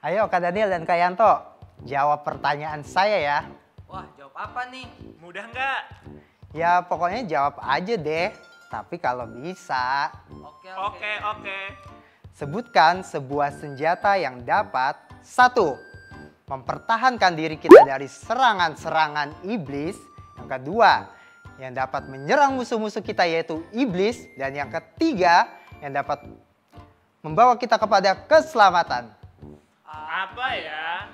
Ayo Kak Daniel dan Kak Yanto, jawab pertanyaan saya ya. Wah, jawab apa nih? Mudah nggak? Ya pokoknya jawab aja deh, tapi kalau bisa. Oke. Sebutkan sebuah senjata yang dapat 1. Mempertahankan diri kita dari serangan-serangan iblis. Yang kedua, yang dapat menyerang musuh-musuh kita yaitu iblis. Dan yang ketiga, yang dapat membawa kita kepada keselamatan. Apa ya?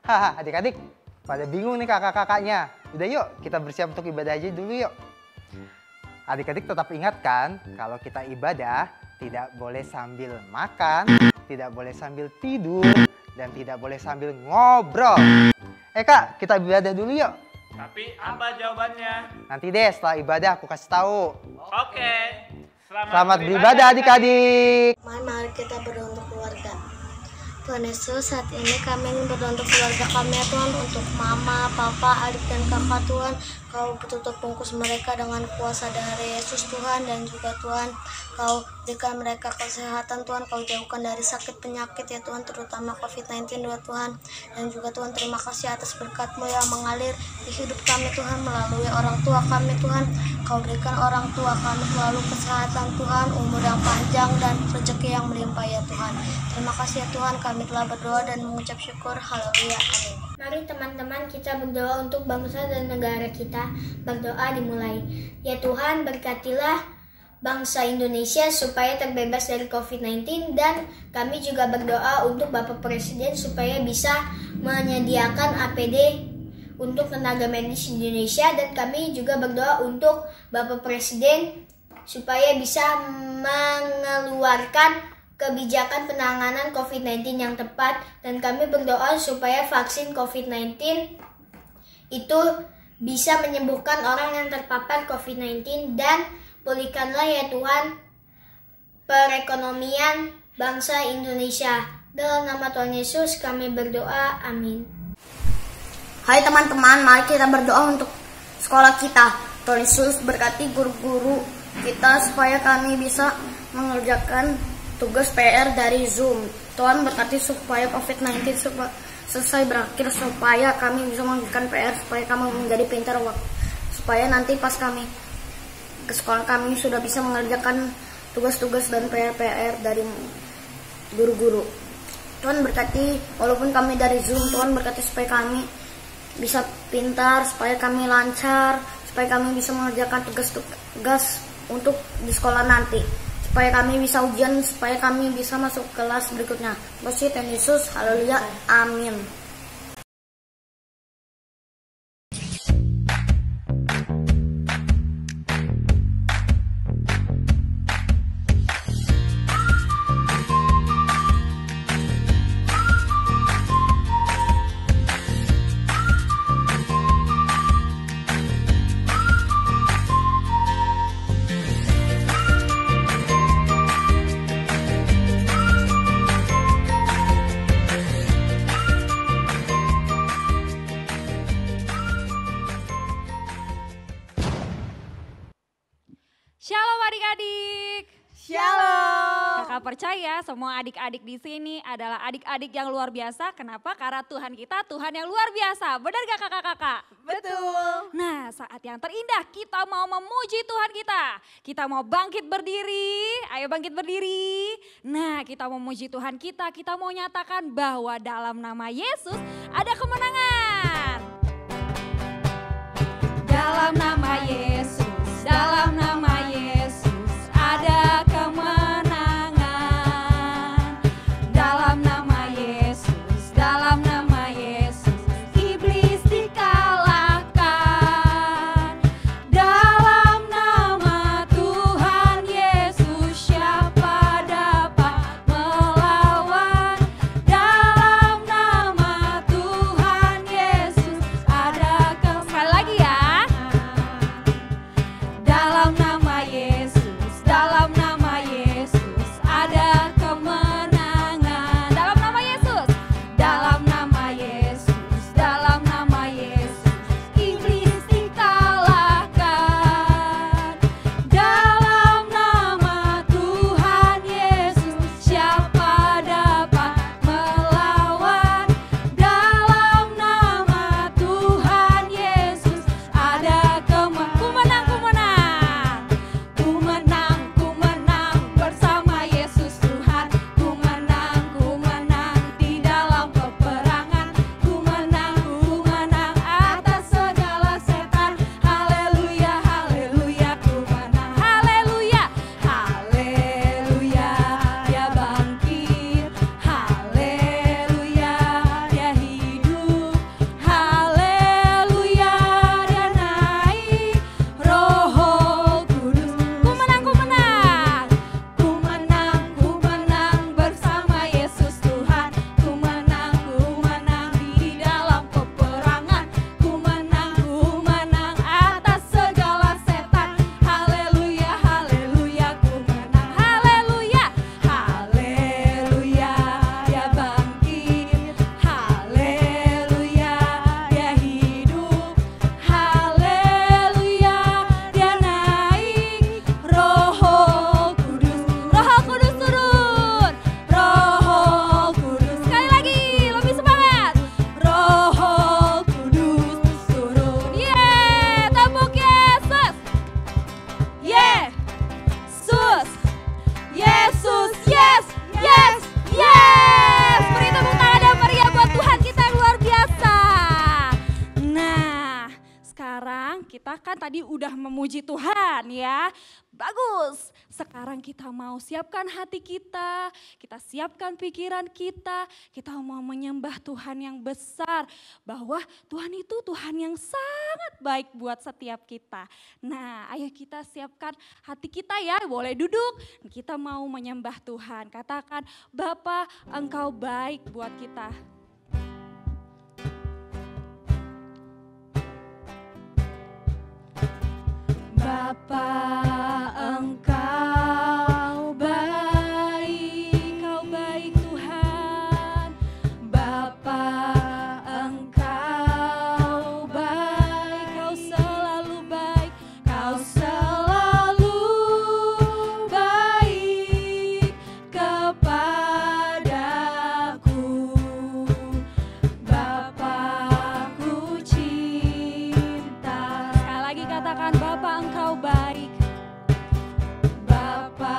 Haha, adik-adik pada bingung nih kakak-kakaknya. Udah yuk kita bersiap untuk ibadah aja dulu yuk. Adik-adik tetap ingatkan kalau kita ibadah tidak boleh sambil makan, tidak boleh sambil tidur, dan tidak boleh sambil ngobrol. Kak, kita ibadah dulu yuk. Tapi apa jawabannya? Nanti deh setelah ibadah aku kasih tahu. Oke. Selamat beribadah adik-adik. Mari kita berdoa untuk keluarga. Tuhan Yesus, saat ini kami ingin berdoa untuk keluarga kami ya Tuhan, untuk mama, papa, adik dan kakak Tuhan. Kau tutup bungkus mereka dengan kuasa dari Yesus Tuhan, dan juga Tuhan Kau berikan mereka kesehatan Tuhan, Kau jauhkan dari sakit penyakit ya Tuhan, terutama COVID-19 ya Tuhan. Dan juga Tuhan terima kasih atas berkat-Mu yang mengalir di hidup kami Tuhan, melalui orang tua kami Tuhan. Kau berikan orang tua kami selalu kesehatan Tuhan, umur yang panjang dan rezeki yang melimpah ya Tuhan. Terima kasih ya Tuhan, kami telah berdoa dan mengucap syukur. Haleluya, amin. Mari teman-teman kita berdoa untuk bangsa dan negara kita. Berdoa dimulai. Ya Tuhan, berkatilah bangsa Indonesia supaya terbebas dari COVID-19, dan kami juga berdoa untuk Bapak Presiden supaya bisa menyediakan APD untuk tenaga medis Indonesia, dan kami juga berdoa untuk Bapak Presiden supaya bisa mengeluarkan kebijakan penanganan COVID-19 yang tepat, dan kami berdoa supaya vaksin COVID-19 itu bisa menyembuhkan orang yang terpapar COVID-19, dan pulihkanlah ya Tuhan perekonomian bangsa Indonesia. Dalam nama Tuhan Yesus kami berdoa, amin. Hai teman-teman, mari kita berdoa untuk sekolah kita. Tuhan Yesus berkati guru-guru kita supaya kami bisa mengerjakan tugas PR dari Zoom. Tuhan berkati supaya COVID-19 selesai berakhir, supaya kami bisa mengerjakan PR, supaya kami menjadi pintar, supaya nanti pas kami ke sekolah kami sudah bisa mengerjakan tugas-tugas dan PR dari guru-guru. Tuhan berkati walaupun kami dari Zoom, Tuhan berkati supaya kami bisa pintar, supaya kami lancar, supaya kami bisa mengerjakan tugas-tugas untuk di sekolah nanti, supaya kami bisa ujian, supaya kami bisa masuk kelas berikutnya. Terima kasih Tuhan Yesus, haleluya, amin. Shalom adik-adik. Shalom. Kakak percaya semua adik-adik di sini adalah adik-adik yang luar biasa. Kenapa? Karena Tuhan kita Tuhan yang luar biasa. Benar gak kakak-kakak? Betul. Nah, saat yang terindah kita mau memuji Tuhan kita. Kita mau bangkit berdiri. Ayo bangkit berdiri. Nah, kita mau memuji Tuhan kita. Kita mau nyatakan bahwa dalam nama Yesus ada kemenangan. Dalam nama Yesus. Dalam nama Yesus ada kemenangan. Dalam nama Yesus, dalam nama Yesus iblis dikalahkan. Dalam nama Tuhan Yesus siapa dapat melawan. Dalam nama Tuhan Yesus ada sekali lagi ya. katakan tadi udah memuji Tuhan ya. Bagus, sekarang kita mau siapkan hati kita siapkan pikiran kita mau menyembah Tuhan yang besar. Bahwa Tuhan itu Tuhan yang sangat baik buat setiap kita. Nah, ayo kita siapkan hati kita ya, boleh duduk. Kita mau menyembah Tuhan, katakan Bapa, Engkau baik buat kita. Bapa, Engkau baik, Kau baik Tuhan. Bapa, Engkau baik, Kau selalu baik, Kau selalu baik kepadaku. Bapa, ku cinta. Sekali lagi katakan Bapa, Engkau baik. Bapa,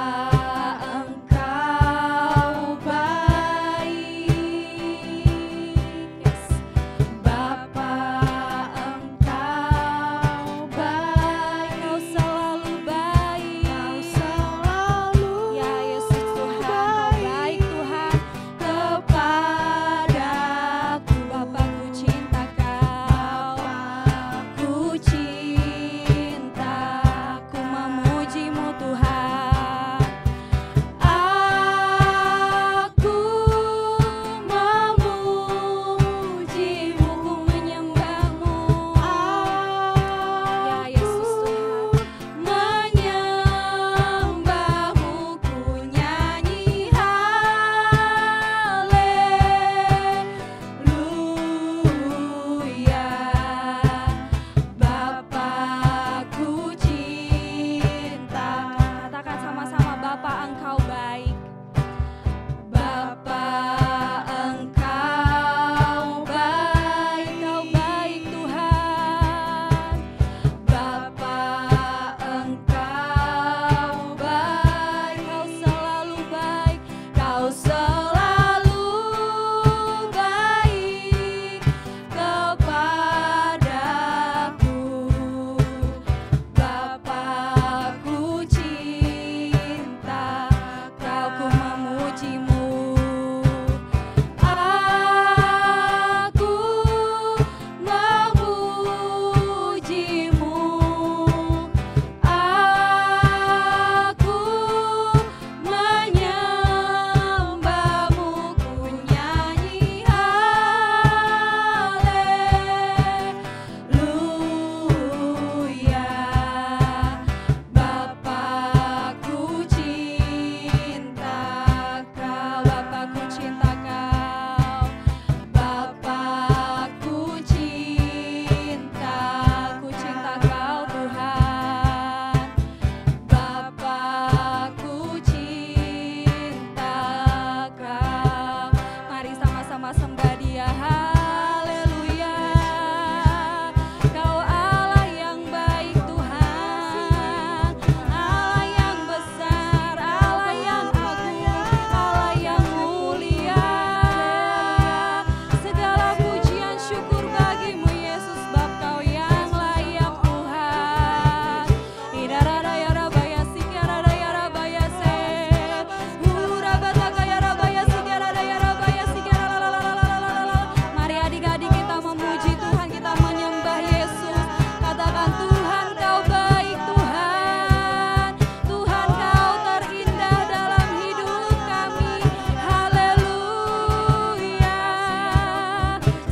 Engkau baik. Yes. Bapa, Engkau baik. Kau selalu baik. Kau selalu ya Yesus Tuhan, Kau baik Tuhan kepadaku. Bapa, ku cinta Kau. Ku cinta, ku memuji-Mu Tuhan. Aku memuji-Mu, ku menyembah-Mu. Ya Yesus Tuhan, menyembah-Mu, ku nyanyi haleluya. Bapa, ku cinta. Katakan sama-sama, Bapa, Engkau baik. Bapa, Engkau baik, Kau baik Tuhan. Bapa, Engkau baik, Kau selalu baik, Kau selalu baik kepadaku. Bapa, ku cinta Kau, ku memuji-Mu. Aku memuji-Mu. Aku menyembah-Mu, ku nyanyi haleluya. Bapa, ku cinta Kau. Bapa, ku cinta Kau. Bapa, ku cinta Kau Tuhan. Bapa, ku cinta Kau. Mari sama-sama sembah Dia, haleluya. Kau Allah yang baik Tuhan, Allah yang besar, Allah yang agung, Allah yang mulia. Segala pujian syukur bagi-Mu Yesus, Bapa Kau yang layak Tuhan. Idarada ya rabaya sikarada ya rabaya se. Urabataka ya rabaya sikarada ya rabaya sikarada. Mari adik-adik kita memuji Tuhan, kita menyembah Yesus. Katakan Tuhan, Kau baik Tuhan. Tuhan, Kau terindah dalam hidup kami. Haleluya.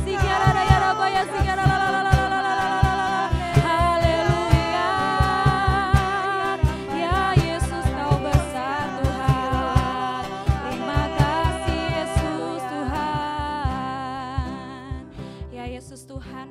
Sikarada ya rabaya sikarada. Haleluya. Ya Yesus, Kau besar Tuhan. Terima kasih Yesus Tuhan. Ya Yesus Tuhan.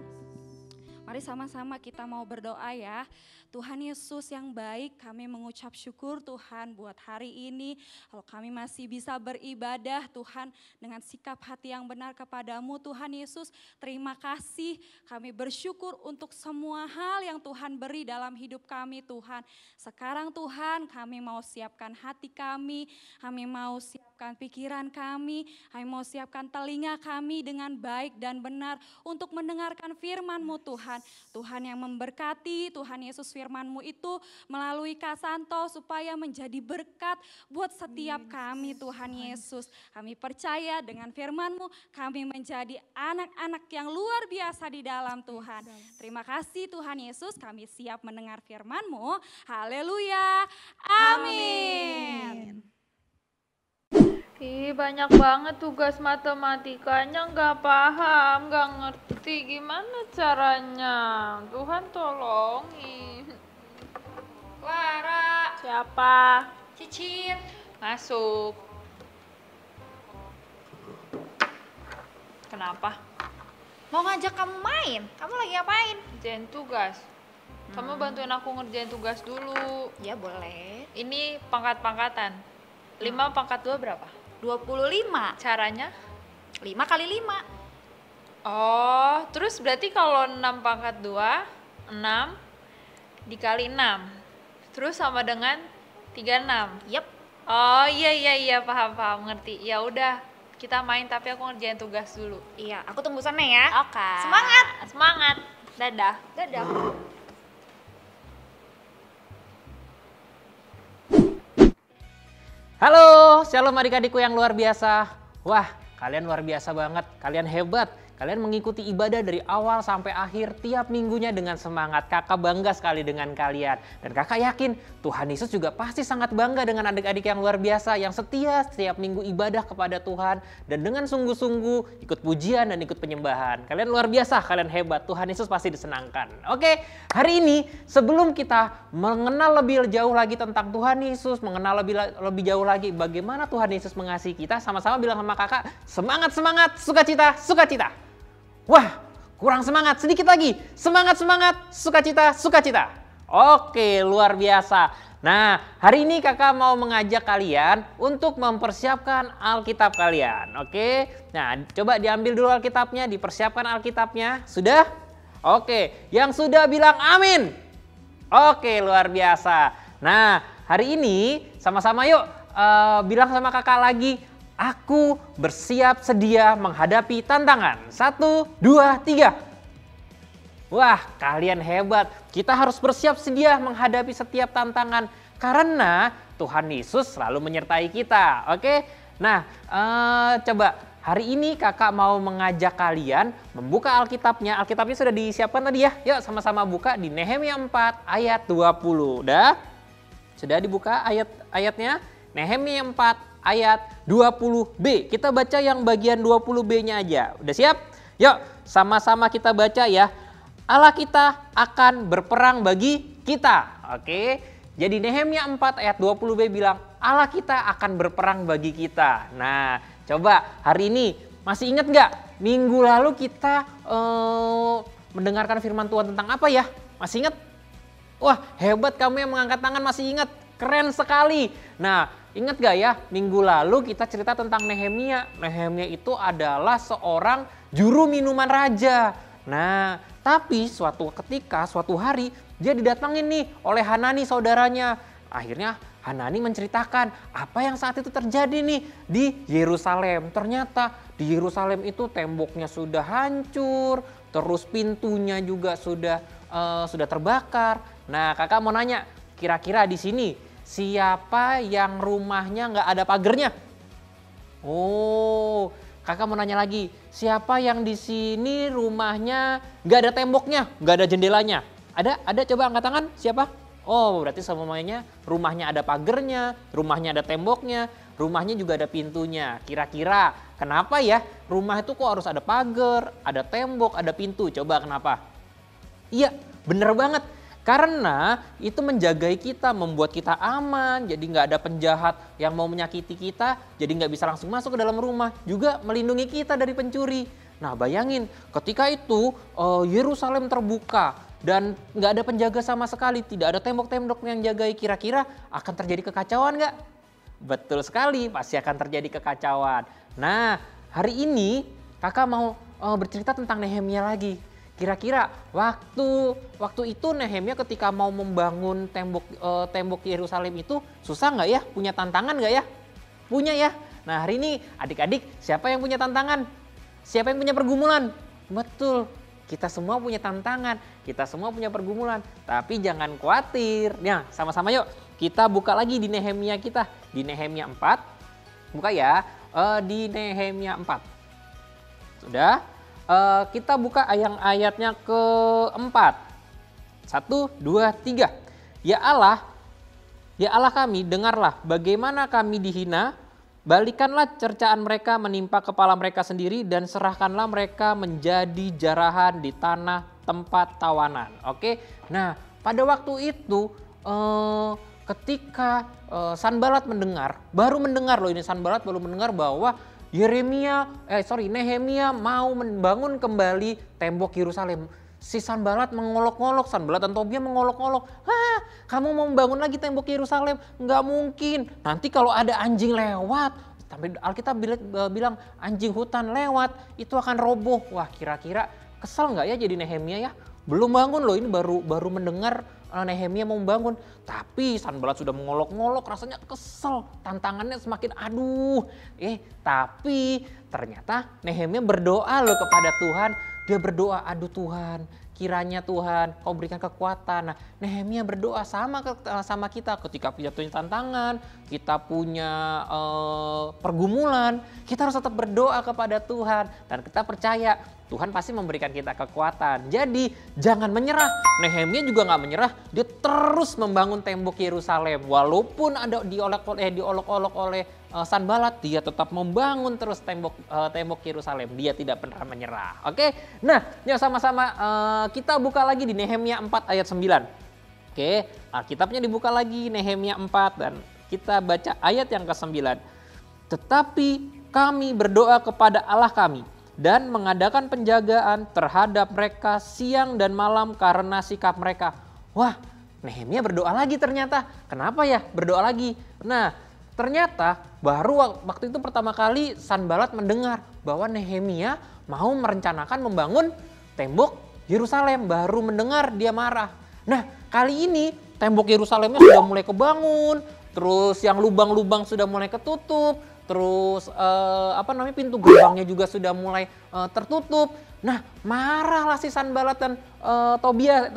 Mari sama-sama kita mau berdoa ya. Tuhan Yesus yang baik, kami mengucap syukur Tuhan buat hari ini. Kalau kami masih bisa beribadah Tuhan dengan sikap hati yang benar kepadamu Tuhan Yesus. Terima kasih, kami bersyukur untuk semua hal yang Tuhan beri dalam hidup kami Tuhan. Sekarang Tuhan kami mau siapkan hati kami mau siapkan siapkan pikiran kami, kami mau siapkan telinga kami dengan baik dan benar untuk mendengarkan firman-Mu Tuhan. Tuhan yang memberkati, Tuhan Yesus firman-Mu itu melalui Kak Santo supaya menjadi berkat buat setiap kami Tuhan Yesus. Kami percaya dengan firman-Mu kami menjadi anak-anak yang luar biasa di dalam Tuhan. Terima kasih Tuhan Yesus, kami siap mendengar firman-Mu. Haleluya. Amin. Ih, banyak banget tugas matematikanya, nggak paham, nggak ngerti gimana caranya. Tuhan tolongin. Clara, Siapa? Cicit. Masuk. Kenapa? Mau ngajak kamu main, kamu lagi ngapain? Ngerjain tugas. Kamu bantuin aku ngerjain tugas dulu. Ya boleh. Ini pangkat-pangkatan. 5 pangkat 2 berapa? 25, Caranya? 5 kali 5. Oh, terus berarti kalau 6 pangkat 2, 6 dikali 6. Terus sama dengan 36. Yep. Oh, iya, paham, ngerti. Ya udah, kita main tapi aku ngerjain tugas dulu. Iya, aku tunggu sana ya. Oke. Semangat. Semangat. Dadah. Dadah. Halo, shalom adik-adikku yang luar biasa. Wah, kalian luar biasa banget, kalian hebat. Kalian mengikuti ibadah dari awal sampai akhir tiap minggunya dengan semangat. Kakak bangga sekali dengan kalian. Dan kakak yakin Tuhan Yesus juga pasti sangat bangga dengan adik-adik yang luar biasa. Yang setia setiap minggu ibadah kepada Tuhan. Dan dengan sungguh-sungguh ikut pujian dan ikut penyembahan. Kalian luar biasa, kalian hebat. Tuhan Yesus pasti disenangkan. Oke, hari ini sebelum kita mengenal lebih jauh lagi tentang Tuhan Yesus. Mengenal lebih jauh lagi bagaimana Tuhan Yesus mengasihi kita. Sama-sama bilang sama kakak, semangat, sukacita, sukacita. Wah, kurang semangat, sedikit lagi. Semangat, sukacita. Oke, luar biasa. Nah, hari ini kakak mau mengajak kalian untuk mempersiapkan Alkitab kalian. Oke, nah coba diambil dulu Alkitabnya, dipersiapkan Alkitabnya. Sudah? Oke, yang sudah bilang amin. Oke, luar biasa. Nah, hari ini sama-sama yuk bilang sama kakak lagi. Aku bersiap sedia menghadapi tantangan. 1, 2, 3. Wah, kalian hebat. Kita harus bersiap sedia menghadapi setiap tantangan. Karena Tuhan Yesus selalu menyertai kita. Oke? Nah, coba hari ini kakak mau mengajak kalian membuka Alkitabnya. Alkitabnya sudah disiapkan tadi ya. Yuk sama-sama buka di Nehemia 4 ayat 20. Udah? Sudah dibuka ayatnya? Nehemia 4 ayat 20b. Kita baca yang bagian 20b-nya aja. Udah siap? Yuk, sama-sama kita baca ya. Allah kita akan berperang bagi kita. Oke. Jadi Nehemia 4 ayat 20b bilang, Allah kita akan berperang bagi kita. Nah, coba hari ini masih ingat nggak? Minggu lalu kita mendengarkan firman Tuhan tentang apa ya? Masih ingat? Wah, hebat kamu yang mengangkat tangan masih ingat. Keren sekali. Nah, ingat gak ya, minggu lalu kita cerita tentang Nehemia. Nehemia itu adalah seorang juru minuman raja. Nah, tapi suatu hari dia didatangin nih oleh Hanani saudaranya. Akhirnya Hanani menceritakan apa yang saat itu terjadi nih di Yerusalem. Ternyata di Yerusalem itu temboknya sudah hancur, terus pintunya juga sudah terbakar. Nah, kakak mau nanya, kira-kira di sini siapa yang rumahnya nggak ada pagernya? Oh, kakak mau nanya lagi, siapa yang di sini rumahnya nggak ada temboknya, nggak ada jendelanya? Ada coba angkat tangan, siapa? Oh, berarti semuanya rumahnya ada pagernya, rumahnya ada temboknya, rumahnya juga ada pintunya. Kira-kira kenapa ya rumah itu kok harus ada pagar, ada tembok, ada pintu? Coba kenapa? Iya, bener banget. Karena itu menjagai kita, membuat kita aman, jadi nggak ada penjahat yang mau menyakiti kita, jadi nggak bisa langsung masuk ke dalam rumah, juga melindungi kita dari pencuri. Nah bayangin, ketika itu Yerusalem terbuka dan nggak ada penjaga sama sekali, tidak ada tembok-tembok yang jagai, kira-kira akan terjadi kekacauan nggak? Betul sekali, pasti akan terjadi kekacauan. Nah hari ini kakak mau bercerita tentang Nehemia lagi. Kira-kira waktu itu Nehemia ketika mau membangun tembok Yerusalem itu susah nggak ya? Punya tantangan nggak ya? Punya ya. Nah hari ini adik-adik siapa yang punya tantangan? Siapa yang punya pergumulan? Betul, kita semua punya tantangan, kita semua punya pergumulan. Tapi jangan khawatir. Nah sama-sama yuk kita buka lagi di Nehemia kita. Di Nehemia 4, buka ya, di Nehemia 4. Sudah, kita buka ayatnya keempat. 1, 2, 3. Ya Allah kami, dengarlah bagaimana kami dihina, balikanlah cercaan mereka menimpa kepala mereka sendiri dan serahkanlah mereka menjadi jarahan di tanah tempat tawanan. Oke, nah pada waktu itu ketika Sanballat Sanballat baru mendengar bahwa Nehemia mau membangun kembali tembok Yerusalem. Si Sanballat mengolok-olok, Sanballat dan Tobia mengolok-olok. Kamu mau membangun lagi tembok Yerusalem? Nggak mungkin. Nanti kalau ada anjing lewat, sampai Alkitab bilang anjing hutan lewat, itu akan roboh. Wah kira-kira kesel nggak ya jadi Nehemia ya? Belum bangun loh, ini baru mendengar Nehemia mau membangun. Tapi Sanballat sudah mengolok-ngolok, rasanya kesel. Tantangannya semakin aduh. Tapi ternyata Nehemia berdoa loh kepada Tuhan. Dia berdoa, aduh Tuhan, kiranya Tuhan kau berikan kekuatan. Nah, Nehemia berdoa sama kita ketika punya tantangan, kita punya pergumulan, kita harus tetap berdoa kepada Tuhan. Dan kita percaya Tuhan pasti memberikan kita kekuatan. Jadi jangan menyerah. Nehemia juga nggak menyerah, dia terus membangun tembok Yerusalem. Walaupun ada diolok-olok oleh Sanballat, dia tetap membangun terus tembok Yerusalem. Dia tidak pernah menyerah. Oke, nah yuk sama-sama kita buka lagi di Nehemia 4 ayat 9. Oke, Alkitabnya dibuka lagi Nehemia 4 dan kita baca ayat yang ke-9. Tetapi kami berdoa kepada Allah kami dan mengadakan penjagaan terhadap mereka siang dan malam karena sikap mereka. Wah, Nehemia berdoa lagi ternyata. Kenapa ya berdoa lagi? Nah, ternyata baru waktu itu pertama kali Sanballat mendengar bahwa Nehemia mau merencanakan membangun tembok Yerusalem. Baru mendengar dia marah. Nah kali ini tembok Yerusalemnya sudah mulai kebangun. Terus yang lubang-lubang sudah mulai ketutup. Terus pintu gerbangnya juga sudah mulai tertutup. Nah marahlah si Sanballat dan Tobia.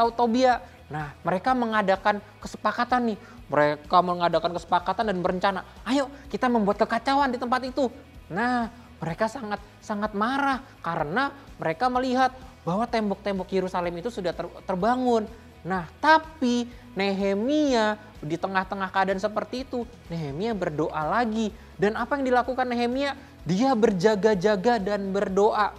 Nah mereka mengadakan kesepakatan nih. Mereka mengadakan kesepakatan dan berencana, ayo kita membuat kekacauan di tempat itu. Nah mereka sangat marah karena mereka melihat bahwa tembok-tembok Yerusalem itu sudah terbangun. Nah tapi Nehemia di tengah-tengah keadaan seperti itu, Nehemia berdoa lagi. Dan apa yang dilakukan Nehemia? Dia berjaga-jaga dan berdoa.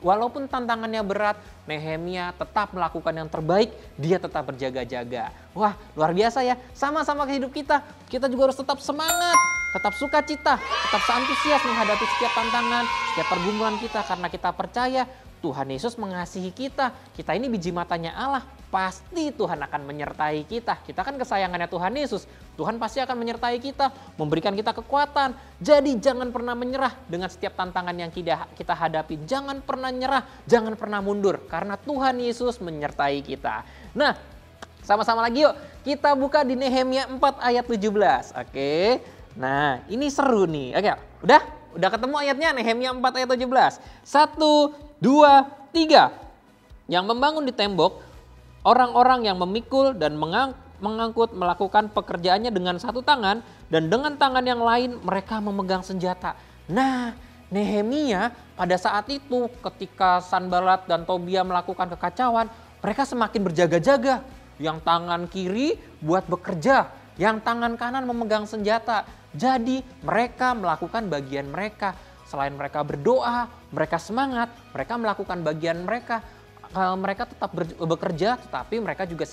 Walaupun tantangannya berat, Nehemia tetap melakukan yang terbaik. Dia tetap berjaga-jaga. Wah luar biasa ya. Sama-sama ke hidup kita. Kita juga harus tetap semangat. Tetap sukacita. Tetap antusias menghadapi setiap tantangan. Setiap pergumulan kita. Karena kita percaya Tuhan Yesus mengasihi kita. Kita ini biji matanya Allah. Pasti Tuhan akan menyertai kita. Kita kan kesayangannya Tuhan Yesus. Tuhan pasti akan menyertai kita, memberikan kita kekuatan. Jadi jangan pernah menyerah dengan setiap tantangan yang kita hadapi. Jangan pernah nyerah, jangan pernah mundur. Karena Tuhan Yesus menyertai kita. Nah, sama-sama lagi yuk. Kita buka di Nehemia 4 ayat 17. Oke. Nah, ini seru nih. Oke, udah ketemu ayatnya Nehemia 4 ayat 17. 1, 2, 3. Yang membangun di tembok, orang-orang yang memikul dan mengangkut melakukan pekerjaannya dengan satu tangan dan dengan tangan yang lain mereka memegang senjata. Nah, Nehemia pada saat itu ketika Sanballat dan Tobia melakukan kekacauan, mereka semakin berjaga-jaga. Yang tangan kiri buat bekerja, yang tangan kanan memegang senjata. Jadi mereka melakukan bagian mereka. Selain mereka berdoa, mereka semangat, mereka melakukan bagian mereka. Mereka tetap bekerja, tetapi mereka juga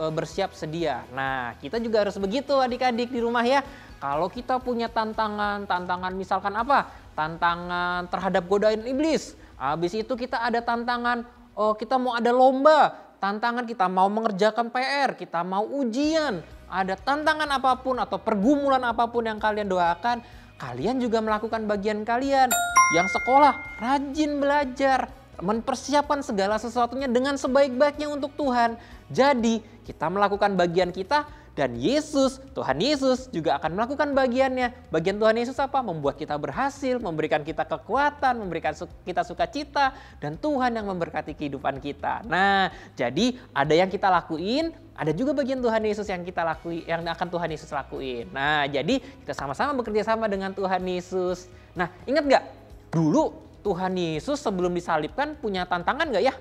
bersiap sedia. Nah, kita juga harus begitu adik-adik di rumah ya. Kalau kita punya tantangan misalkan apa? Tantangan terhadap godaan iblis. Habis itu kita ada tantangan, kita mau ada lomba. Tantangan kita mau mengerjakan PR, kita mau ujian. Ada tantangan apapun atau pergumulan apapun yang kalian doakan, kalian juga melakukan bagian kalian. Yang sekolah, rajin belajar. Mempersiapkan segala sesuatunya dengan sebaik-baiknya untuk Tuhan. Jadi kita melakukan bagian kita Dan Yesus, Tuhan Yesus juga akan melakukan bagiannya. Bagian Tuhan Yesus apa? Membuat kita berhasil, memberikan kita kekuatan, memberikan kita sukacita, dan Tuhan yang memberkati kehidupan kita. Nah, jadi ada yang kita lakuin, ada juga bagian Tuhan Yesus yang kita lakuin, yang akan Tuhan Yesus lakuin. Nah, jadi kita sama-sama bekerja sama dengan Tuhan Yesus. Nah, ingat nggak? Dulu Tuhan Yesus sebelum disalibkan punya tantangan nggak ya?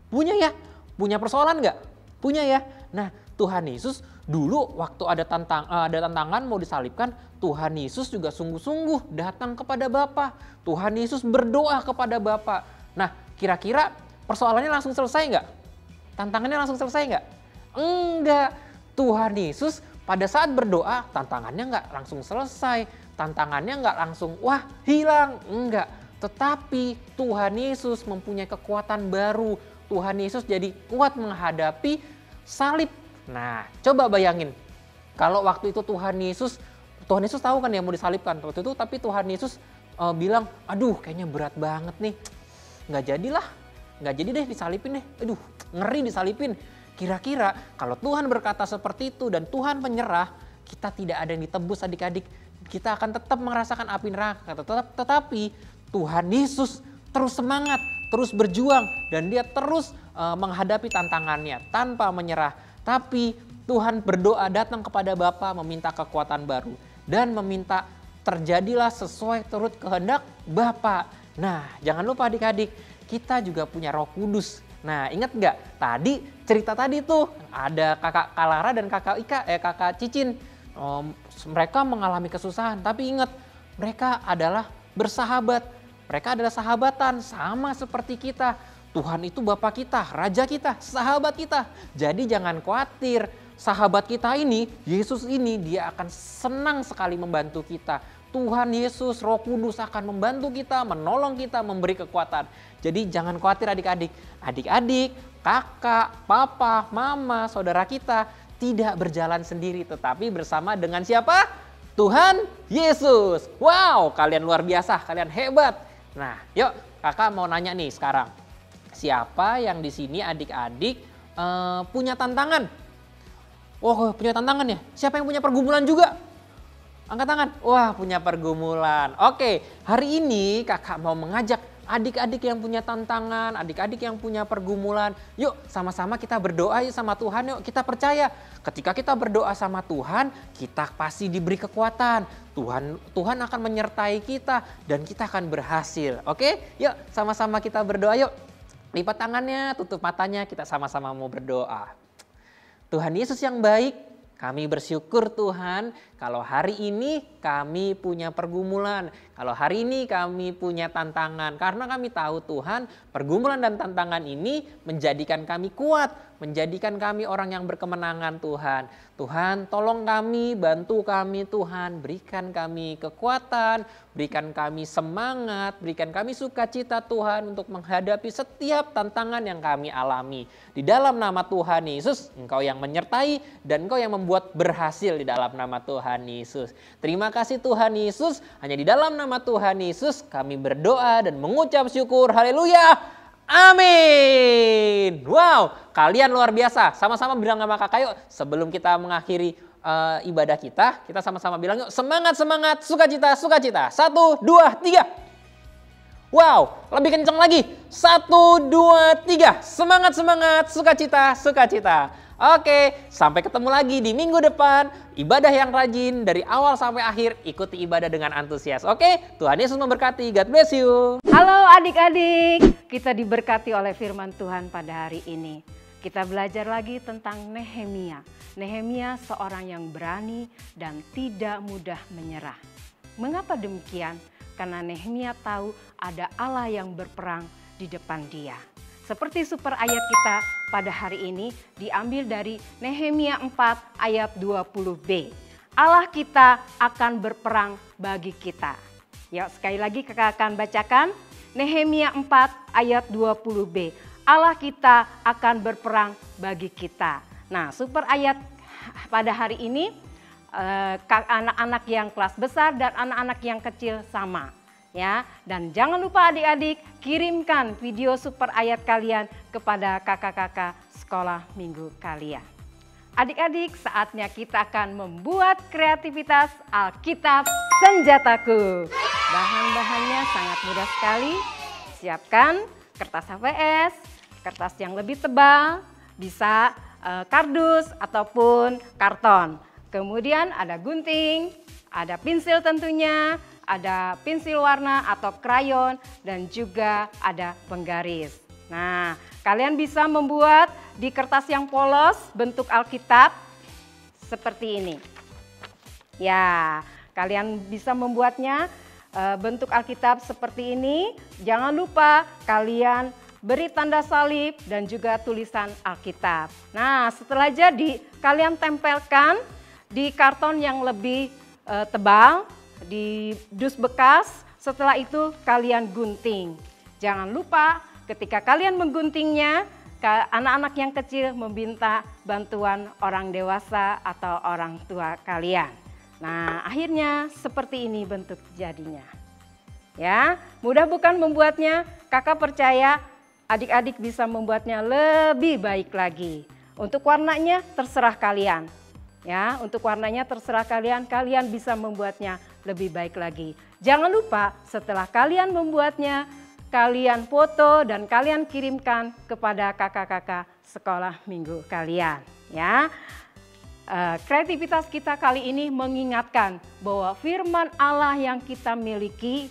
Punya ya? Punya persoalan nggak? Punya ya? Nah, Tuhan Yesus dulu waktu ada tantangan mau disalibkan, Tuhan Yesus juga sungguh-sungguh datang kepada Bapa. Tuhan Yesus berdoa kepada Bapa. Nah, kira-kira persoalannya langsung selesai nggak? Tantangannya langsung selesai nggak? Enggak. Tuhan Yesus pada saat berdoa, tantangannya nggak langsung selesai. Tantangannya nggak langsung, wah hilang. Enggak. Tetapi Tuhan Yesus mempunyai kekuatan baru. Tuhan Yesus jadi kuat menghadapi salib. Nah, coba bayangin. Kalau waktu itu Tuhan Yesus tahu kan yang mau disalibkan waktu itu, tapi Tuhan Yesus bilang, aduh kayaknya berat banget nih. Nggak jadi deh disalipin deh. Aduh, ngeri disalipin. Kira-kira kalau Tuhan berkata seperti itu dan Tuhan menyerah, kita tidak ada yang ditebus adik-adik. Kita akan tetap merasakan api neraka. Tetapi Tuhan Yesus terus semangat, terus berjuang, dan dia terus menghadapi tantangannya tanpa menyerah. Tapi Tuhan berdoa datang kepada Bapa meminta kekuatan baru dan meminta terjadilah sesuai turut kehendak Bapa. Nah, jangan lupa adik-adik, kita juga punya Roh Kudus. Nah, ingat nggak? Tadi cerita tadi tuh ada kakak Kalara dan kakak Cicin. Mereka mengalami kesusahan, tapi ingat mereka adalah bersahabat. Mereka adalah sahabatan sama seperti kita. Tuhan itu Bapa kita, Raja kita, sahabat kita. Jadi jangan khawatir, sahabat kita ini, Yesus ini, dia akan senang sekali membantu kita. Tuhan Yesus, Roh Kudus akan membantu kita, menolong kita, memberi kekuatan. Jadi jangan khawatir adik-adik. Adik-adik, kakak, papa, mama, saudara kita tidak berjalan sendiri, tetapi bersama dengan siapa? Tuhan Yesus. Wow, kalian luar biasa, kalian hebat. Nah, yuk kakak mau nanya nih sekarang. Siapa yang di sini adik-adik punya tantangan? Oh, punya tantangan ya? Siapa yang punya pergumulan juga? Angkat tangan. Wah, punya pergumulan. Oke, hari ini kakak mau mengajak adik-adik yang punya tantangan, adik-adik yang punya pergumulan. Yuk sama-sama kita berdoa yuk sama Tuhan. Yuk kita percaya ketika kita berdoa sama Tuhan, kita pasti diberi kekuatan. Tuhan akan menyertai kita dan kita akan berhasil. Oke, yuk sama-sama kita berdoa yuk. Lipat tangannya, tutup matanya, kita sama-sama mau berdoa. Tuhan Yesus yang baik, kami bersyukur Tuhan kalau hari ini kami punya pergumulan. Kalau hari ini kami punya tantangan. Karena kami tahu Tuhan pergumulan dan tantangan ini menjadikan kami kuat. Menjadikan kami orang yang berkemenangan Tuhan. Tuhan tolong kami, bantu kami Tuhan. Berikan kami kekuatan, berikan kami semangat, berikan kami sukacita Tuhan untuk menghadapi setiap tantangan yang kami alami. Di dalam nama Tuhan Yesus, Engkau yang menyertai dan Engkau yang membuat berhasil di dalam nama Tuhan Yesus. Terima kasih Tuhan Yesus, hanya di dalam nama Tuhan Yesus kami berdoa dan mengucap syukur. Haleluya. Amin. Wow, kalian luar biasa. Sama-sama bilang sama kakak yuk sebelum kita mengakhiri ibadah kita sama-sama bilang yuk semangat, semangat, sukacita, sukacita. 1, 2, 3. Wow, lebih kencang lagi. 1, 2, 3. Semangat, semangat, sukacita, sukacita. Oke, sampai ketemu lagi di minggu depan. Ibadah yang rajin dari awal sampai akhir. Ikuti ibadah dengan antusias. Oke, Tuhan Yesus memberkati. God bless you. Halo adik-adik, kita diberkati oleh firman Tuhan pada hari ini. Kita belajar lagi tentang Nehemia. Nehemia seorang yang berani dan tidak mudah menyerah. Mengapa demikian? Karena Nehemia tahu ada Allah yang berperang di depan dia. Seperti super ayat kita pada hari ini diambil dari Nehemia 4 ayat 20b. Allah kita akan berperang bagi kita. Ya, sekali lagi kakak akan bacakan Nehemia 4 ayat 20b. Allah kita akan berperang bagi kita. Nah, super ayat pada hari ini anak-anak yang kelas besar dan anak-anak yang kecil sama. Ya, dan jangan lupa adik-adik kirimkan video super ayat kalian kepada kakak-kakak sekolah minggu kalian. Adik-adik, saatnya kita akan membuat kreativitas Alkitab Senjataku. Bahan-bahannya sangat mudah sekali. Siapkan kertas HVS, kertas yang lebih tebal, bisa kardus ataupun karton. Kemudian ada gunting, ada pensil tentunya, ada pensil warna atau krayon, dan juga ada penggaris. Nah, kalian bisa membuat di kertas yang polos bentuk Alkitab seperti ini. Ya, kalian bisa membuatnya bentuk Alkitab seperti ini. Jangan lupa kalian beri tanda salib dan juga tulisan Alkitab. Nah, setelah jadi, kalian tempelkan di karton yang lebih tebal, di dus bekas. Setelah itu kalian gunting. Jangan lupa ketika kalian mengguntingnya, anak-anak yang kecil meminta bantuan orang dewasa atau orang tua kalian. Nah, akhirnya seperti ini bentuk jadinya. Ya, mudah bukan membuatnya? Kakak percaya adik-adik bisa membuatnya lebih baik lagi. Untuk warnanya terserah kalian. Ya, untuk warnanya terserah kalian, kalian bisa membuatnya lebih baik lagi. Jangan lupa setelah kalian membuatnya, kalian foto dan kalian kirimkan kepada kakak-kakak sekolah minggu kalian. Ya, kreativitas kita kali ini mengingatkan bahwa firman Allah yang kita miliki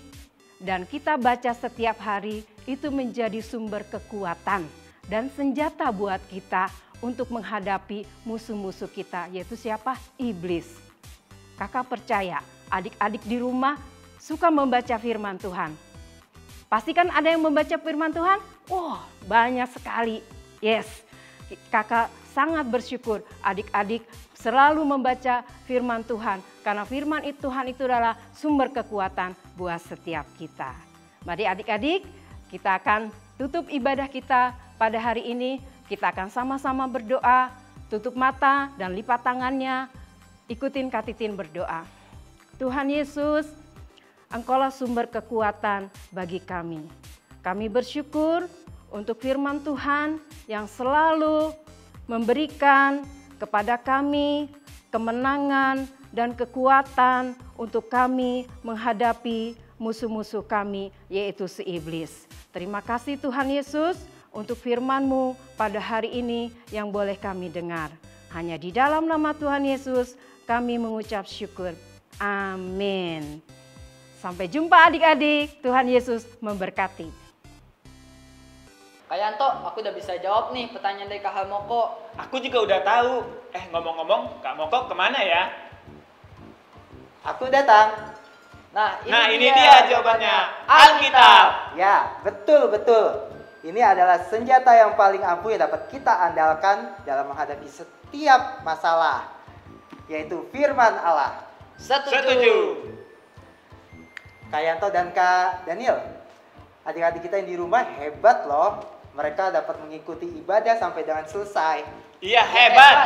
dan kita baca setiap hari itu menjadi sumber kekuatan dan senjata buat kita untuk menghadapi musuh-musuh kita, yaitu siapa? Iblis. Kakak percaya adik-adik di rumah suka membaca firman Tuhan. Pastikan ada yang membaca firman Tuhan? Wah, banyak sekali. Yes, kakak sangat bersyukur adik-adik selalu membaca firman Tuhan. Karena firman Tuhan itu adalah sumber kekuatan buat setiap kita. Mari adik-adik, kita akan tutup ibadah kita pada hari ini. Kita akan sama-sama berdoa, tutup mata dan lipat tangannya. Ikutin Kak Titin berdoa. Tuhan Yesus, Engkaulah sumber kekuatan bagi kami. Kami bersyukur untuk firman Tuhan yang selalu memberikan kepada kami kemenangan dan kekuatan untuk kami menghadapi musuh-musuh kami, yaitu si iblis. Terima kasih Tuhan Yesus untuk firman-Mu pada hari ini yang boleh kami dengar. Hanya di dalam nama Tuhan Yesus kami mengucap syukur. Amin. Sampai jumpa adik-adik, Tuhan Yesus memberkati. Kak Yanto, aku udah bisa jawab nih pertanyaan dari Kak Moko. Aku juga udah tahu. Ngomong-ngomong, Kak Moko kemana ya? Aku datang. Nah, ini dia jawabannya. Alkitab. Ya, betul. Ini adalah senjata yang paling ampuh yang dapat kita andalkan dalam menghadapi setiap masalah, yaitu firman Allah. Setuju. Kak Yanto dan Kak Daniel, adik-adik kita yang di rumah hebat loh. Mereka dapat mengikuti ibadah sampai dengan selesai. Iya, hebat.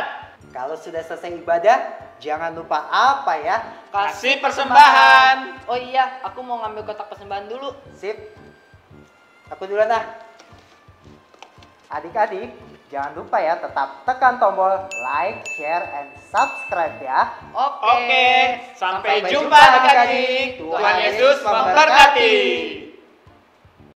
Kalau sudah selesai ibadah, jangan lupa apa ya? Kasih persembahan. Oh iya, aku mau ngambil kotak persembahan dulu. Sip. Aku duluan ah. Adik-adik, jangan lupa ya tetap tekan tombol like, share, and subscribe ya. Oke. Sampai jumpa adik-adik. Tuhan Yesus memberkati.